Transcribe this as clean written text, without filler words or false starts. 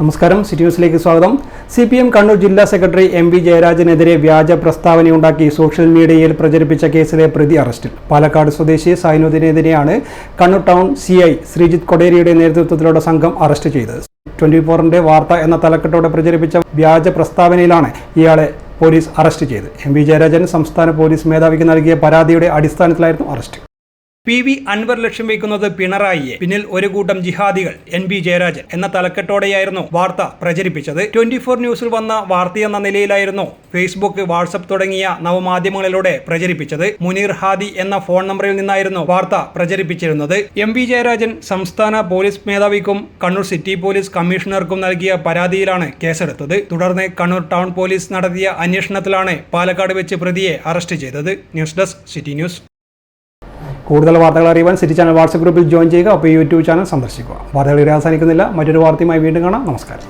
നമസ്കാരം, സിറ്റി ന്യൂസിലേക്ക് സ്വാഗതം. CPM കണ്ണൂർ ജില്ലാ സെക്രട്ടറി MV ജയരാജനെതിരെ വ്യാജ പ്രസ്താവനയുണ്ടാക്കി സോഷ്യൽ മീഡിയയിൽ പ്രചരിപ്പിച്ച കേസിലെ പ്രതി അറസ്റ്റിൽ. പാലക്കാട് സ്വദേശി സൈനുദ്ദീനെതിരെയാണ് കണ്ണൂർ ടൗൺ CI ശ്രീജിത്ത് കൊടേരിയുടെ നേതൃത്വത്തിലുള്ള സംഘം അറസ്റ്റ് ചെയ്തത്. 24ന്റെ വാർത്ത എന്ന തലക്കെട്ടോടെ പ്രചരിപ്പിച്ച വ്യാജ പ്രസ്താവനയിലാണ് ഇയാളെ പോലീസ് അറസ്റ്റ് ചെയ്തത്. MV ജയരാജൻ സംസ്ഥാന പോലീസ് മേധാവിക്ക് നൽകിയ പരാതിയുടെ അടിസ്ഥാനത്തിലായിരുന്നു അറസ്റ്റ്. PV അൻവർ ലക്ഷ്യം വയ്ക്കുന്നത് പിണറായിയെ, പിന്നിൽ ഒരു കൂട്ടം ജിഹാദികൾ, MV ജയരാജൻ എന്ന തലക്കെട്ടോടെയായിരുന്നു വാർത്ത പ്രചരിപ്പിച്ചത്. 24 ന്യൂസിൽ വന്ന വാർത്തയെന്ന നിലയിലായിരുന്നു ഫേസ്ബുക്ക്, വാട്സപ്പ് തുടങ്ങിയ നവമാധ്യമങ്ങളിലൂടെ പ്രചരിപ്പിച്ചത്. മുനീർ ഹാദി എന്ന ഫോൺ നമ്പറിൽ നിന്നായിരുന്നു വാർത്ത പ്രചരിപ്പിച്ചിരുന്നത്. MV ജയരാജൻ സംസ്ഥാന പോലീസ് മേധാവിക്കും കണ്ണൂർ സിറ്റി പോലീസ് കമ്മീഷണർക്കും നൽകിയ പരാതിയിലാണ് കേസെടുത്തത്. തുടർന്ന് കണ്ണൂർ ടൗൺ പോലീസ് നടത്തിയ അന്വേഷണത്തിലാണ് പാലക്കാട് വെച്ച് പ്രതിയെ അറസ്റ്റ് ചെയ്തത്. News desk, city news. കൂടുതൽ വാർത്തകൾ അറിയുവാൻ സിറ്റി ചാനൽ വാട്സ്ആപ്പ് ഗ്രൂപ്പിൽ ജോയിൻ ചെയ്യുക. അപ്പോൾ യൂട്യൂബ് ചാനൽ സന്ദർശിക്കുക. വാർത്തകൾ അവസാനിക്കുന്നില്ല. മറ്റൊരു വാർത്തയുമായി വീണ്ടും കാണാം. നമസ്കാരം.